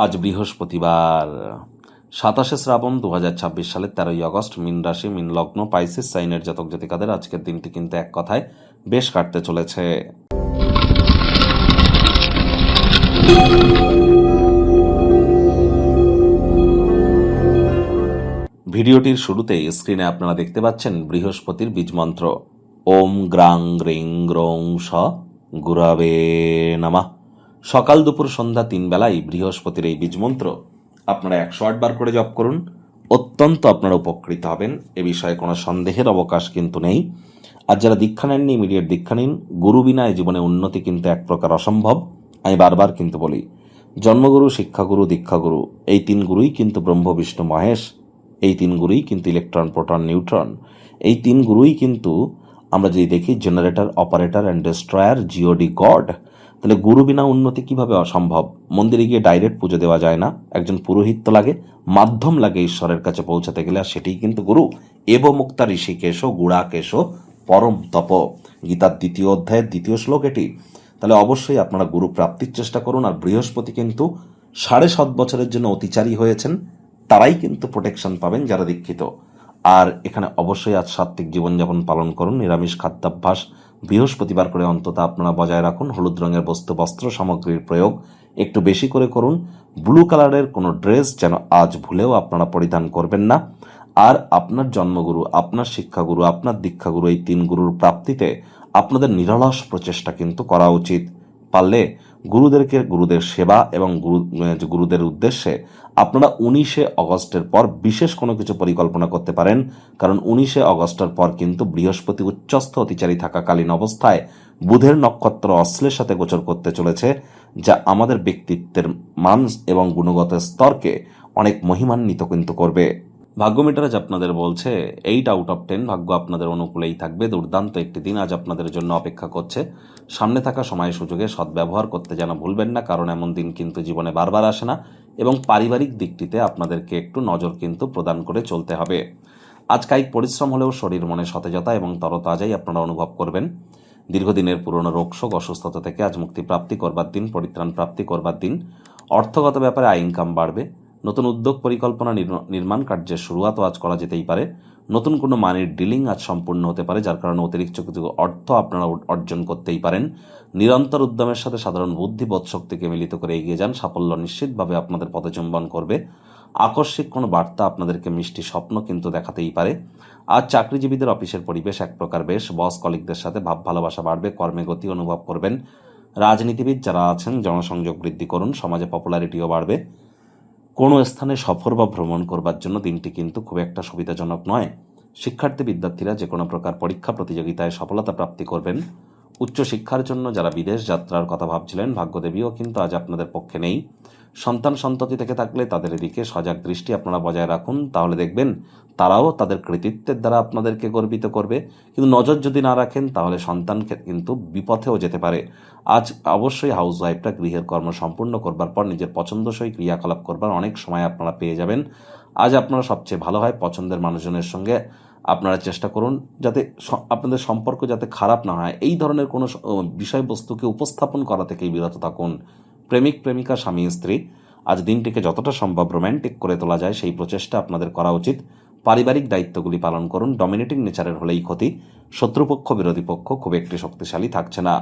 আজ বৃহস্পতিবার 27 শ্রাবণ 2026 সালের 13ই আগস্ট। মীন রাশি, মীন লগ্ন, পাইসিস সাইনের জাতক জাতিকাদের আজকের দিনটি কিন্তু এক কথায় বেশ কাটতে চলেছে। ভিডিওটির শুরুতেই স্ক্রিনে আপনারা দেখতে পাচ্ছেন বৃহস্পতির বীজমন্ত্র ওম গ্রাং গ্রিং গ্রৌং স গুরাবে নমঃ। সকাল দুপুর সন্ধ্যা 3 বেলায় বৃহস্পতির এই বীজমন্ত্র আপনারা 108 বার করে জপ করুন। অত্যন্ত আপনারা উপকৃত হবেন, এ বিষয়ে কোনো সন্দেহের অবকাশ কিন্তু নেই। আর যারা দীক্ষা নেননি ইমিডিয়েট দীক্ষা নিন। গুরু বিনা এই জীবনে উন্নতি কিন্তু এক প্রকার অসম্ভব। আমি বারবার কিন্তু বলি, জন্মগুরু, শিক্ষাগুরু, দীক্ষাগুরু, এই 3 গুরুই কিন্তু ব্রহ্ম বিষ্ণু মহেশ। এই 3 গুরুই কিন্তু ইলেকট্রন, প্রোটন, নিউট্রন। এই 3 গুরুই কিন্তু আমরা যদি দেখি generator, operator and destroyer, G O D God. তাহলে গুরু বিনা উন্নতি কিভাবে অসম্ভব? মন্দিরে গিয়ে ডাইরেক্ট পুজো দেওয়া যায় না, একজন পুরোহিত লাগে, মাধ্যম লাগে ঈশ্বরের কাছে পৌঁছাতে গেলে, আর সেটাই কিন্তু গুরু। এব মুক্তা ঋষিকেশ গুড়াকেশ পরম তপ, গীতার 2য় অধ্যায়ের 2য় শ্লোক এটি। তাহলে অবশ্যই আপনারা গুরু প্রাপ্তির চেষ্টা করুন। আর বৃহস্পতি কিন্তু 7.5 বছরের জন্য অতিচারী হয়েছেন, তারাই কিন্তু প্রোটেকশন পাবেন যারা দীক্ষিত। আর এখানে অবশ্যই আজ সাত্ত্বিক জীবনযাপন পালন করুন, নিরামিষ খাদ্যাভ্যাস বৃহস্পতিবার করে অন্তত আপনারা বজায় রাখুন। হলুদ রঙের বস্ত্র সামগ্রীর প্রয়োগ একটু বেশি করে করুন। ব্লু কালারের কোনো ড্রেস যেন আজ ভুলেও আপনারা পরিধান করবেন না। আর আপনার জন্মগুরু, আপনার শিক্ষাগুরু, আপনার দীক্ষাগুরু, এই 3 গুরুর প্রাপ্তিতে আপনাদের নিরলস প্রচেষ্টা কিন্তু করা উচিত। পারলে গুরুদের সেবা এবং গুরুদের উদ্দেশ্যে আপনারা 19শে আগস্টের পর বিশেষ কোনো কিছু পরিকল্পনা করতে পারেন। কারণ 19শে আগস্টের পর কিন্তু বৃহস্পতি উচ্চস্থ অতিচারী থাকাকালীন অবস্থায় বুধের নক্ষত্র অশ্লের সাথে গোচর করতে চলেছে, যা আমাদের ব্যক্তিত্বের মান এবং গুণগত স্তরকে অনেক মহিমান্বিত কিন্তু করবে। ভাগ্য মিটার আজ আপনাদের বলছে 8 আউট অফ 10 ভাগ্য আপনাদের অনুকূলেই থাকবে। দুর্দান্ত একটি দিন আজ আপনাদের জন্য অপেক্ষা করছে। সামনে থাকা সময় সুযোগে সদ্ব্যবহার করতে যেন ভুলবেন না, কারণ এমন দিন কিন্তু জীবনে বারবার আসে না। এবং পারিবারিক দিকটিতে আপনাদেরকে একটু নজর কিন্তু প্রদান করে চলতে হবে। আজ কায়িক পরিশ্রম হলেও শরীর মনে সতেজতা এবং তরতাজাই আপনারা অনুভব করবেন। দীর্ঘদিনের পুরনো রোগশোক, অসুস্থতা থেকে আজ মুক্তি প্রাপ্তি করবার দিন, পরিত্রাণ প্রাপ্তি করবার দিন। অর্থগত ব্যাপারে আয় ইনকাম বাড়বে। নতুন উদ্যোগ, পরিকল্পনা, নির্মাণ কার্যের শুরুয়াতও আজ করা যেতেই পারে। নতুন কোনো মানির ডিলিং আজ সম্পূর্ণ হতে পারে, যার কারণে অতিরিক্ত কিছু অর্থ আপনারা অর্জন করতেই পারেন। নিরন্তর উদ্যমের সাথে সাধারণ বুদ্ধি, বোধশক্তিকে মিলিত করে এগিয়ে যান, সাফল্য নিশ্চিতভাবে আপনাদের পথে চুম্বন করবে। আকস্মিক কোনো বার্তা আপনাদেরকে মিষ্টি স্বপ্ন কিন্তু দেখাতেই পারে। আজ চাকরিজীবীদের অফিসের পরিবেশ এক প্রকার বেশ। বস কলিগদের সাথে ভাব ভালোবাসা বাড়বে, কর্মে গতি অনুভব করবেন। রাজনীতিবিদ যারা আছেন জনসংযোগ বৃদ্ধি করুন, সমাজে পপুলারিটিও বাড়বে। কোনো স্থানে সফর বা ভ্রমণ করবার জন্য দিনটি কিন্তু খুব একটা সুবিধাজনক নয়। শিক্ষার্থী বিদ্যার্থীরা যে কোনো প্রকার পরীক্ষা প্রতিযোগিতায় সফলতা প্রাপ্তি করবেন। উচ্চশিক্ষার জন্য যারা বিদেশ যাত্রার কথা ভাবছিলেন, ভাগ্যদেবীও কিন্তু আজ আপনাদের পক্ষে নেই। সন্তান সন্ততি থেকে থাকলে তাদের এদিকে সজাগ দৃষ্টি আপনারা বজায় রাখুন, তাহলে দেখবেন তারাও তাদের কৃতিত্বের দ্বারা আপনাদেরকে গর্বিত করবে। কিন্তু নজর যদি না রাখেন তাহলে সন্তান কিন্তু বিপথেও যেতে পারে। আজ অবশ্যই হাউসওয়াইফরা গৃহের কর্ম সম্পূর্ণ করবার পর নিজের পছন্দসই ক্রিয়াকলাপ করবার অনেক সময় আপনারা পেয়ে যাবেন। আজ আপনারা সবচেয়ে ভালো হয় পছন্দের মানুষজনের সঙ্গে আপনারা চেষ্টা করুন যাতে আপনাদের সম্পর্ক যাতে খারাপ না হয়, এই ধরনের কোনো বিষয়বস্তুকে উপস্থাপন করা থেকেই বিরত থাকুন। প্রেমিক প্রেমিকা, স্বামী স্ত্রী, আজ দিনটিকে যতটা সম্ভব রোম্যান্টিক করে তোলা যায় সেই প্রচেষ্টা আপনাদের করা উচিত। পারিবারিক দায়িত্বগুলি পালন করুন। ডমিনেটিং নেচারের হলেই ক্ষতি। শত্রুপক্ষ, বিরোধী পক্ষ খুব একটি শক্তিশালী থাকছে না।